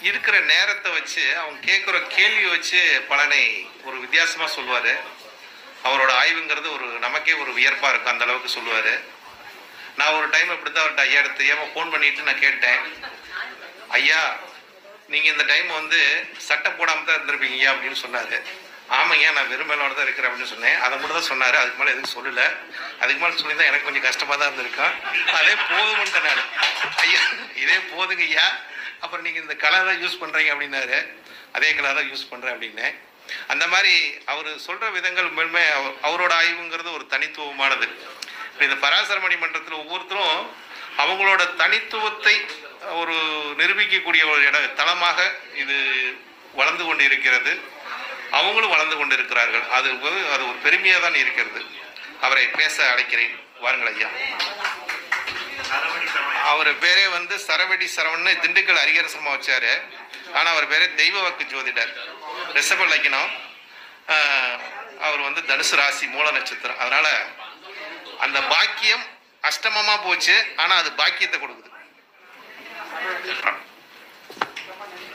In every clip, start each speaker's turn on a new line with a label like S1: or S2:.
S1: இருக்கிற நேரத்தை வச்சு அவங்க கேட்குற கேள்வி வச்சு பலனை ஒரு வித்தியாசமாக சொல்லுவார். அவரோட ஆய்வுங்கிறது ஒரு நமக்கே ஒரு வியர்ப்பாக இருக்கும், அந்த அளவுக்கு சொல்லுவார். நான் ஒரு டைம் இப்படி தான் அவர்கிட்ட ஐயா தெரியாமல் ஃபோன் பண்ணிட்டு நான் கேட்டேன், ஐயா நீங்கள் இந்த டைம் வந்து சட்டை போடாமல் தான் இருந்திருப்பீங்க ஐயா அப்படின்னு சொன்னார். ஆமாங்க நான் வெறும் மேலோட தான் இருக்கிறேன் அப்படின்னு சொன்னேன். அதை மட்டும் தான் சொன்னார், அதுக்கு மேலே எதுவும் சொல்லலை. அதுக்கு மேலே சொல்லி தான் எனக்கு கொஞ்சம் கஷ்டமாக தான் இருந்திருக்கேன். அதே போதும்ன்ட்டு நான், ஐயா இதே போதுங்க ஐயா, அப்புறம் நீங்கள் இந்த கலர் தான் யூஸ் பண்ணுறீங்க அப்படின்னாரு. அதே கலர் தான் யூஸ் பண்ணுறேன் அப்படின்னேன். அந்த மாதிரி அவர் சொல்கிற விதங்கள் மேலுமே அவரோட ஆய்வுங்கிறது ஒரு தனித்துவமானது. இந்த பராசர மணிமன்றத்தில் ஒவ்வொருத்தரும் அவங்களோட தனித்துவத்தை ஒரு நிரூபிக்கக்கூடிய ஒரு தளமாக இது வளர்ந்து கொண்டு இருக்கிறது. அவங்களும் வளர்ந்து கொண்டு இருக்கிறார்கள். அது ஒரு பெருமையாக தான் இருக்கிறது. அவரை பேச அழைக்கிறேன், வாருங்கள் ஐயா. அவர் பேரே வந்து சரவடி சரவணன்னு திண்டுக்கல் அரிகரசமாக வச்சாரு. ஆனால் அவர் பேரே தெய்வ வாக்கு ஜோதிடர், ரிஷப லக்னம். அவர் வந்து தனுசு ராசி, மூல நட்சத்திரம். அதனால அந்த பாக்கியம் அஷ்டமமா போச்சு, ஆனா அது பாக்கியத்தை கொடுக்குது.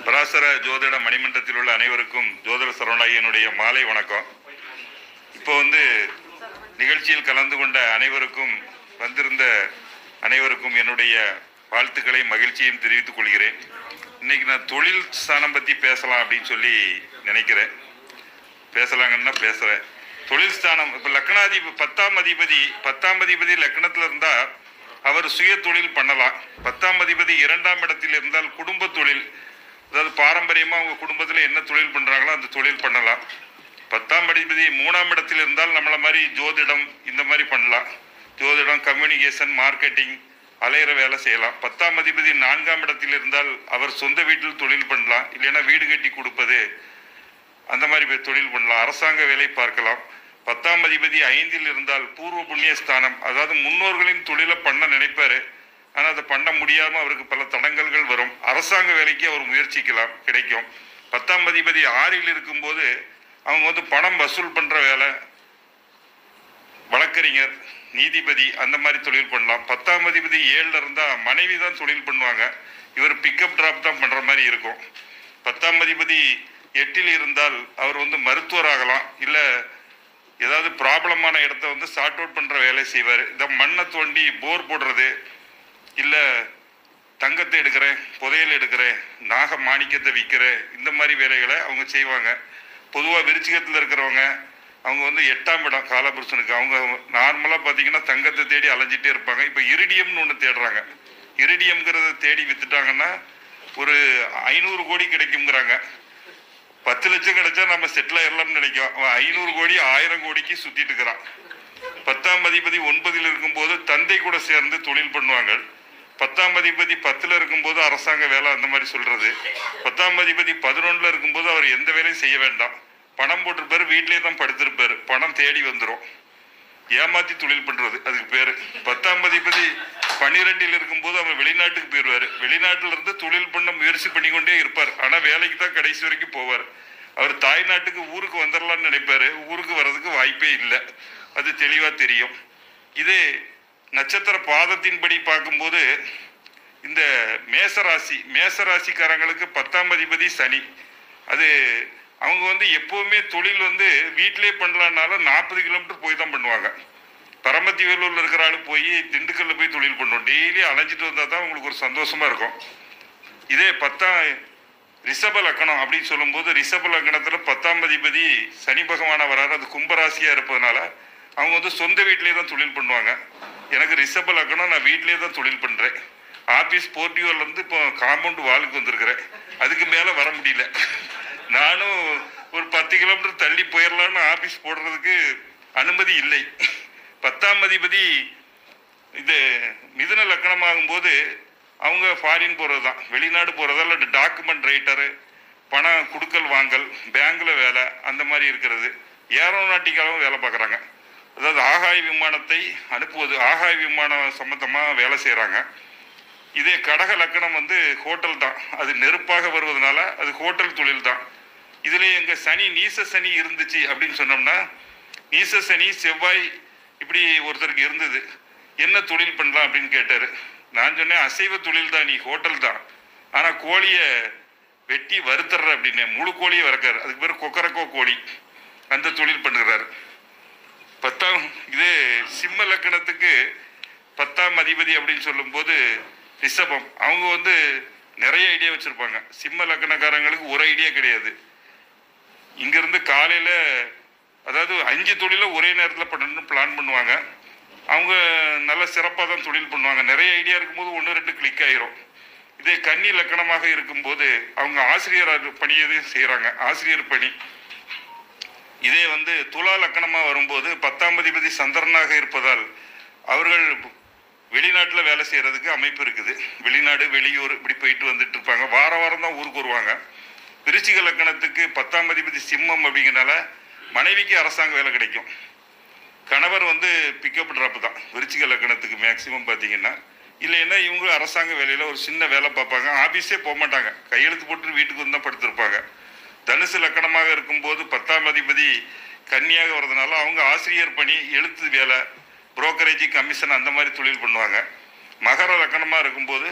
S2: பராசர ஜோதிட மணிமன்றத்தில் உள்ள அனைவருக்கும் ஜோதிட சரவணாயனுடைய மாலை வணக்கம். இப்போ வந்து நிகழ்ச்சியில் கலந்து கொண்ட அனைவருக்கும், வந்திருந்த அனைவருக்கும் என்னுடைய வாழ்த்துக்களை மகிழ்ச்சியையும் தெரிவித்துக் கொள்கிறேன். இன்னைக்கு நான் தொழில் ஸ்தானம் பற்றி பேசலாம் அப்படின்னு சொல்லி நினைக்கிறேன். பேசலாங்கன்னா பேசுகிறேன். தொழில் ஸ்தானம் இப்போ லக்னாதிபதி 10ஆம் அதிபதி லக்னத்தில் இருந்தால் அவர் சுய தொழில் பண்ணலாம். 10ஆம் அதிபதி 2ஆம் இடத்தில் இருந்தால் குடும்ப தொழில், அதாவது பாரம்பரியமாக அவங்க குடும்பத்தில் என்ன தொழில் பண்ணுறாங்களோ அந்த தொழில் பண்ணலாம். 10ஆம் அதிபதி 3ஆம் இடத்தில் இருந்தால் நம்மளை மாதிரி ஜோதிடம் இந்த மாதிரி பண்ணலாம். ஜோதிடம், கம்யூனிகேஷன், மார்க்கெட்டிங், அலையிற வேலை செய்யலாம். 10ஆம் அதிபதி 4ஆம் இடத்தில் இருந்தால் அவர் சொந்த வீட்டில் தொழில் பண்ணலாம். இல்லைன்னா வீடு கட்டி கொடுப்பது அந்த மாதிரி தொழில் பண்ணலாம். அரசாங்க வேலை பார்க்கலாம். 10ஆம் அதிபதி 5இல் இருந்தால் பூர்வ புண்ணிய ஸ்தானம், அதாவது முன்னோர்களின் தொழிலை பண்ண நினைப்பாரு, ஆனால் அதை பண்ண முடியாமல் அவருக்கு பல தடங்கல்கள் வரும். அரசாங்க வேலைக்கு அவர் முயற்சிக்கலாம், கிடைக்கும். 10ஆம் அதிபதி 6இல் இருக்கும்போது அவங்க வந்து பணம் வசூல் பண்ணுற வேலை, வழக்கறிஞர், நீதிபதி அந்த மாதிரி தொழில் பண்ணலாம். 10ஆம் அதிபதி 7ல் இருந்தால் மனைவி தான் தொழில் பண்ணுவாங்க, இவர் பிக்கப் ட்ராப் தான் பண்ணுற மாதிரி இருக்கும். 10ஆம் அதிபதி 8இல் இருந்தால் அவர் வந்து மருத்துவர் ஆகலாம், இல்லை ஏதாவது ப்ராப்ளமான இடத்த வந்து சார்ட் அவுட் பண்ணுற வேலை செய்வார். இந்த மண்ணை தோண்டி போர் போடுறது, இல்லை தங்கத்தை எடுக்கிறேன், புதையல் எடுக்கிறேன், நாக மாணிக்கத்தை விற்கிறேன், இந்த மாதிரி வேலைகளை அவங்க செய்வாங்க. பொதுவாக விருச்சிகத்தில் இருக்கிறவங்க அவங்க வந்து 8ஆம் இடம் காலபுருஷனுக்கு, அவங்க நார்மலாக பார்த்தீங்கன்னா தங்கத்தை தேடி அலைஞ்சிட்டே இருப்பாங்க. இப்போ இரிடியம்னு ஒன்று தேடுறாங்க. இரிடியம்ங்கிறத தேடி வித்துட்டாங்கன்னா ஒரு 500 கோடி கிடைக்குங்கிறாங்க. 10 லட்சம் கிடைச்சா நம்ம செட்டில் ஆயிடலாம்னு நினைக்கும். அவன் 500 கோடி 1000 கோடிக்கு சுத்திட்டு இருக்கிறான். 10ஆம் அதிபதி 9இல் இருக்கும்போது தந்தை கூட சேர்ந்து தொழில் பண்ணுவாங்க. 10ஆம் அதிபதி 10ல் இருக்கும்போது அரசாங்க வேலை அந்த மாதிரி சொல்றது. 10ஆம் அதிபதி 11ல் இருக்கும்போது அவர் எந்த வேலையும் செய்ய வேண்டாம், பணம் போட்டிருப்பாரு, வீட்டிலே தான் படுத்திருப்பாரு, பணம் தேடி வந்துடும். ஏமாத்தி தொழில் பண்றது அதுக்கு பேரு. 10ஆம் அதிபதி 12இல் இருக்கும்போது அவர் வெளிநாட்டுக்கு போயிடுவாரு. வெளிநாட்டுல இருந்து தொழில் பண்ண முயற்சி பண்ணிக்கொண்டே இருப்பார், ஆனா வேலைக்கு தான் கடைசி வரைக்கும் போவார். அவர் தாய்நாட்டுக்கு ஊருக்கு வந்துடலாம்னு நினைப்பாரு, ஊருக்கு வர்றதுக்கு வாய்ப்பே இல்லை, அது தெளிவா தெரியும். இதே நட்சத்திர பாதத்தின்படி பார்க்கும்போது இந்த மேசராசிக்காரங்களுக்கு 10ஆம் அதிபதி சனி. அது அவங்க வந்து எப்பவுமே தொழில் வந்து வீட்டிலே பண்ணலான்னாலும் 40 கிலோமீட்டர் போய் தான் பண்ணுவாங்க. பரமத்தி வேலூர்ல இருக்கிற ஆளு போய் திண்டுக்கல்ல போய் தொழில் பண்ணுவோம். டெய்லி அலைஞ்சிட்டு வந்தா தான் உங்களுக்கு ஒரு சந்தோஷமா இருக்கும். இதே 10ஆம் ரிஷப லக்னம் அப்படின்னு சொல்லும்போது, ரிஷப லக்னத்துல 10ஆம் அதிபதி சனி பகவானா வராரு. அது கும்பராசியா இருப்பதனால அவங்க வந்து சொந்த வீட்டிலேயே தான் தொழில் பண்ணுவாங்க. எனக்கு ரிஷப லக்னம், நான் வீட்டிலேயே தான் தொழில் பண்றேன். ஆபீஸ் போர்ட்டியோர்ல இருந்து இப்போ காம்பவுண்ட் வாலுக்கு வந்திருக்கிறேன், அதுக்கு மேல வர முடியல. நானும் ஒரு 10 கிலோமீட்டர் தள்ளி போயிடலான்னு ஆபீஸ் போடுறதுக்கு அனுமதி இல்லை. 10ஆம் அதிபதி இது மிதுன லக்னமாகும் போது அவங்க ஃபாரின் போகிறது தான், வெளிநாடு போகிறதா, இல்லை டாக்குமெண்ட் ரைட்டரு, பணம் கொடுக்கல் வாங்கல், பேங்க்ல வேலை அந்த மாதிரி இருக்கிறது. ஏரோநாட்டிக்காகவும் வேலை பார்க்குறாங்க, அதாவது ஆகாய விமானத்தை அனுப்புவது, ஆகாய விமானம் சம்பந்தமாக வேலை செய்கிறாங்க. இதே கடக லக்கணம் வந்து ஹோட்டல் தான், அது நெருப்பாக வருவதனால அது ஹோட்டல் தொழில் தான். இதுல எங்க சனி நீச சனி இருந்துச்சு அப்படின்னு சொன்னோம்னா, நீச சனி செவ்வாய் இப்படி ஒருத்தருக்கு இருந்தது, என்ன தொழில் பண்ணலாம் அப்படின்னு கேட்டாரு. நான் சொன்னேன், அசைவ தொழில் தான், நீ ஹோட்டல் தான், ஆனா கோழியை வெட்டி வறுத்துற அப்படின்னு முழு கோழியை வறுக்காரு. அதுக்கு பேர் கொக்கரக்கோ கோழி. அந்த தொழில் பண்ணுகிறாரு. இதே சிம்ம லக்கணத்துக்கு 10ஆம் அதிபதி அப்படின்னு சொல்லும்போது ரிஷபம். அவங்க வந்து நிறைய ஐடியா வச்சிருப்பாங்க. சிம்ம லக்கணக்காரங்களுக்கு ஒரு ஐடியா கிடையாது. இங்கிருந்து காலையில அதாவது 5 தொழில ஒரே நேரத்தில் பண்ணணும்னு பிளான் பண்ணுவாங்க. அவங்க நல்ல சிறப்பாக தான் தொழில் பண்ணுவாங்க. நிறைய ஐடியா இருக்கும்போது 1-2 கிளிக் ஆயிரும். இதே கன்னி லக்கணமாக இருக்கும்போது அவங்க ஆசிரியர் பணியது செய்கிறாங்க, ஆசிரியர் பணி. இதே வந்து துலா லக்கணமாக வரும்போது 10ஆம் அதிபதி சந்திரனாக இருப்பதால் அவர்கள் வெளிநாட்டில் வேலை செய்கிறதுக்கு அமைப்பு இருக்குது. வெளிநாடு வெளியூர் இப்படி போயிட்டு வந்துட்டு இருப்பாங்க. வார வாரம் தான் ஊருக்கு வருவாங்க. விருச்சிக லக்கணத்துக்கு 10ஆம் அதிபதி சிம்மம் அப்படிங்கிறனால மனைவிக்கு அரசாங்க வேலை கிடைக்கும். கணவர் வந்து பிக்கப் ட்ராப் தான் விருச்சிக லக்கணத்துக்கு மேக்சிமம் பார்த்தீங்கன்னா. இல்லைன்னா இவங்க அரசாங்க வேலையில் ஒரு சின்ன வேலை பார்ப்பாங்க. ஆஃபீஸே போக மாட்டாங்க, கையெழுத்து போட்டு வீட்டுக்கு வந்து தான் படுத்திருப்பாங்க. தனுசு லக்கணமாக இருக்கும்போது 10ஆம் அதிபதி கன்னியாக வர்றதுனால அவங்க ஆசிரியர் பணி, எழுத்து வேலை, புரோக்கரேஜ், கமிஷன் அந்த மாதிரி தொழில் பண்ணுவாங்க. மகர லக்கணமாக இருக்கும்போது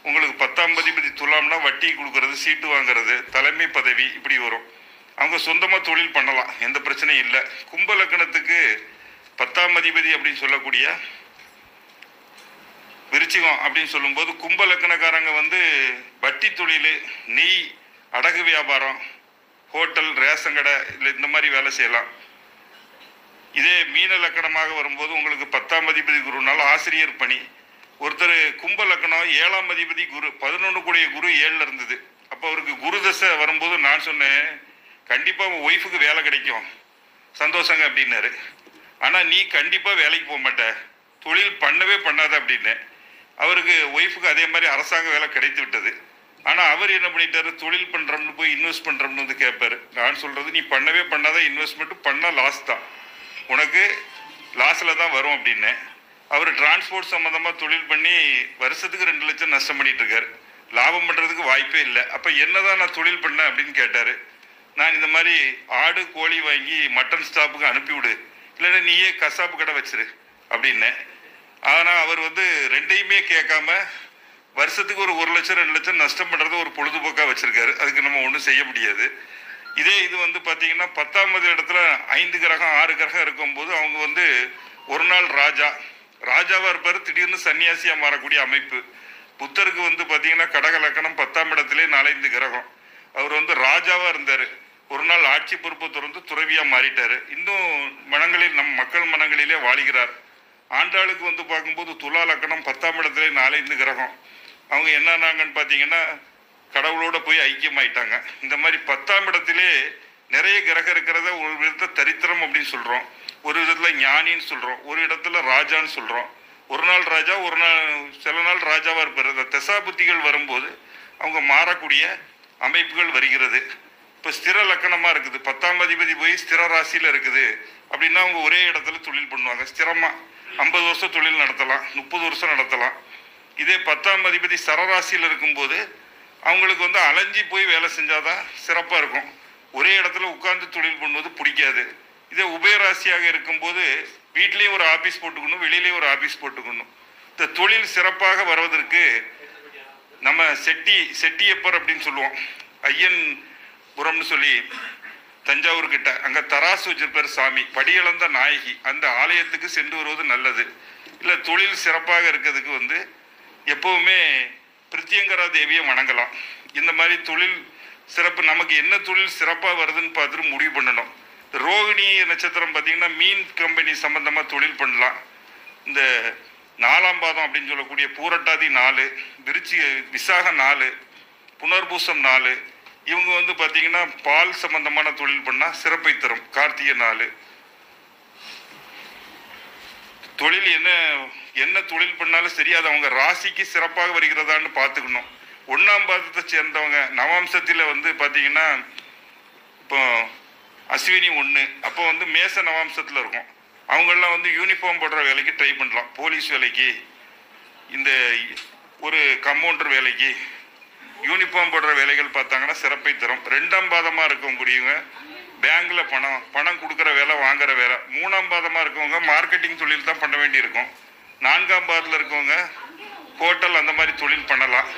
S2: உங்களுக்கு 10ஆம் அதிபதி துலாம்னா வட்டி கொடுக்கறது, சீட்டு வாங்குறது, தலைமை பதவி இப்படி வரும். அவங்க சொந்தமாக தொழில் பண்ணலாம், எந்த பிரச்சனையும் இல்லை. கும்ப லக்கணத்துக்கு 10ஆம் அதிபதி அப்படின்னு சொல்லக்கூடிய விருச்சிகம் அப்படின்னு சொல்லும்போது கும்ப லக்கணக்காரங்க வந்து வட்டி தொழில், நெய், அடகு வியாபாரம், ஹோட்டல், ரேஷன் கடை இல்லை இந்த மாதிரி வேலை செய்யலாம். இதே மீன லக்கணமாக வரும்போது உங்களுக்கு 10ஆம் அதிபதி குருனால ஆசிரியர் பணி. ஒருத்தர் கும்ப லக்கணம் 7ஆம் அதிபதி குரு, 11 கூடிய குரு 7ல் இருந்தது. அப்போ அவருக்கு குரு தசை வரும்போது நான் சொன்னேன், கண்டிப்பாக உன் ஒய்ஃபுக்கு வேலை கிடைக்கும், சந்தோஷங்க அப்படின்னாரு. ஆனால் நீ கண்டிப்பாக வேலைக்கு போக மாட்ட, தொழில் பண்ணவே பண்ணாத அப்படின்னு. அவருக்கு ஒய்ஃபுக்கு அதே மாதிரி அரசாங்க வேலை கிடைத்து விட்டது. ஆனால் அவர் என்ன பண்ணிட்டாரு, தொழில் பண்ணுறோம்னு போய் இன்வெஸ்ட் பண்ணுறோம்னு வந்து கேட்பாரு. நான் சொல்கிறது, நீ பண்ணவே பண்ணாத, இன்வெஸ்ட்மெண்ட்டு பண்ணால் லாஸ் தான், உனக்கு லாஸில் தான் வரும் அப்படின்னு. அவர் டிரான்ஸ்போர்ட் சம்மந்தமாக தொழில் பண்ணி வருஷத்துக்கு 2 லட்சம் நஷ்டம் பண்ணிட்டு இருக்காரு. லாபம் பண்ணுறதுக்கு வாய்ப்பே இல்லை. அப்போ என்னதான் நான் தொழில் பண்ணேன் அப்படின்னு கேட்டார். நான் இந்த மாதிரி ஆடு கோழி வாங்கி மட்டன் ஸ்டாப்புக்கு அனுப்பிவிடு, இல்லைன்னா நீயே கசாப்பு கடை வச்சிரு அப்படின்னேன். ஆனால் அவர் வந்து ரெண்டையுமே கேட்காம வருஷத்துக்கு ஒரு 1 லட்சம் 2 லட்சம் நஷ்டம் பண்ணுறது ஒரு பொழுதுபோக்காக வச்சுருக்காரு. அதுக்கு நம்ம ஒன்றும் செய்ய முடியாது. இதே இது வந்து பார்த்தீங்கன்னா 10ஆவது இடத்துல 5 கிரகம் 6 கிரகம் இருக்கும்போது அவங்க வந்து ஒரு நாள் ராஜாவாக இருப்பார், திடீர்னு சன்னியாசியாக மாறக்கூடிய அமைப்பு. புத்தருக்கு வந்து பார்த்தீங்கன்னா கடக லக்கணம் 10ஆம் இடத்திலே 4-5 கிரகம். அவர் வந்து ராஜாவாக இருந்தார். ஒரு நாள் ஆட்சி பொறுப்பை திறந்து துறவியாக மாறிட்டார். இன்னும் மனங்களில் நம் மக்கள் மனங்களிலே வாழுகிறார். ஆண்டாளுக்கு வந்து பார்க்கும்போது துலா லக்கணம் 10ஆம் இடத்திலே 4-5 கிரகம். அவங்க என்னன்னாங்கன்னு பார்த்தீங்கன்னா கடவுளோட போய் ஐக்கியமாயிட்டாங்க. இந்த மாதிரி 10ஆம் இடத்திலே நிறைய கிரகம் இருக்கிறத ஒரு விதத்தில் தரித்திரம் அப்படின்னு சொல்கிறோம், ஒரு விதத்தில் ஞானின்னு சொல்கிறோம், ஒரு இடத்துல ராஜான்னு சொல்கிறோம். ஒரு நாள் ராஜா, ஒரு நாள் சில நாள் ராஜாவாக இருப்பார். அந்த தசா புத்திகள் வரும்போது அவங்க மாறக்கூடிய அமைப்புகள் வருகிறது. இப்போ ஸ்திர லக்கணமாக இருக்குது, 10ஆம் அதிபதி போய் ஸ்திர ராசியில் இருக்குது அப்படின்னா அவங்க ஒரே இடத்துல தொழில் பண்ணுவாங்க. ஸ்திரமாக 50 வருஷம் தொழில் நடத்தலாம், 30 வருஷம் நடத்தலாம். இதே 10ஆம் அதிபதி சரராசியில் இருக்கும்போது அவங்களுக்கு வந்து அலைஞ்சி போய் வேலை செஞ்சாதான் சிறப்பாக இருக்கும். ஒரே இடத்துல உட்கார்ந்து தொழில் பண்ணுவது பிடிக்காது. இதே உபயராசியாக இருக்கும்போது வீட்லேயும் ஒரு ஆஃபீஸ் போட்டுக்கணும், வெளியிலேயும் ஒரு ஆஃபீஸ் போட்டுக்கணும். இந்த தொழில் சிறப்பாக வருவதற்கு நம்ம செட்டியப்பர் அப்படின்னு சொல்லுவோம், ஐயன் புறம்னு சொல்லி தஞ்சாவூர் கிட்ட அங்கே தராசு வச்சிருப்பார் சாமி, படியிழந்த நாயகி. அந்த ஆலயத்துக்கு சென்று வருவது நல்லது. இல்லை தொழில் சிறப்பாக இருக்கிறதுக்கு வந்து எப்பவுமே பிரித்தியங்கரா தேவியை வணங்கலாம். இந்த மாதிரி தொழில் சிறப்பு, நமக்கு என்ன தொழில் சிறப்பாக வருதுன்னு பார்த்துட்டு முடிவு பண்ணணும். ரோகிணி நட்சத்திரம் பார்த்தீங்கன்னா மீன் கம்பெனி சம்பந்தமாக தொழில் பண்ணலாம். இந்த 4ஆம் பாதம் அப்படின்னு சொல்லக்கூடிய பூரட்டாதி 4, விசாக 4, புனர்பூசம் 4, இவங்க வந்து பார்த்தீங்கன்னா பால் சம்பந்தமான தொழில் பண்ணால் சிறப்பை தரும். கார்த்திகை 4 தொழில் என்ன தொழில் பண்ணாலும் சரி, அது அவங்க ராசிக்கு சிறப்பாக வருகிறதான்னு பார்த்துக்கணும். 1ஆம் பாதத்தை சேர்ந்தவங்க நவாம்சத்தில் வந்து பார்த்தீங்கன்னா இப்போ அஸ்வினி 1, அப்போ வந்து மேச நவாம்சத்தில் இருக்கும். அவங்கெல்லாம் வந்து யூனிஃபார்ம் போடுற வேலைக்கு ட்ரை பண்ணலாம், போலீஸ் வேலைக்கு, இந்த ஒரு கம்பவுண்டர் வேலைக்கு யூனிஃபார்ம் போடுற வேலைகள் பார்த்தாங்கன்னா சிறப்பை தரும். 2ஆம் பாதமாக இருக்கக்கூடியவங்க பேங்க்ல பணம் கொடுக்குற வேலை, வாங்குற வேலை. 3ஆம் பாதமாக இருக்கவங்க மார்க்கெட்டிங் தொழில் தான் பண்ண வேண்டி இருக்கும். 4ஆம் பாதத்தில் இருக்கவங்க ஹோட்டல் அந்த மாதிரி தொழில் பண்ணலாம்.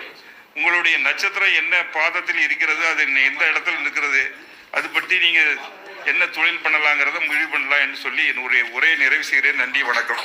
S2: உங்களுடைய நட்சத்திரம் என்ன பாதத்தில் இருக்கிறது, அது எந்த இடத்துல நிற்கிறது, அது பற்றி நீங்கள் என்ன தொழில் பண்ணலாங்கிறத முடிவு பண்ணலாம் என்று சொல்லி என்னுடைய உரையை நிறைவு செய்கிறேன். நன்றி, வணக்கம்.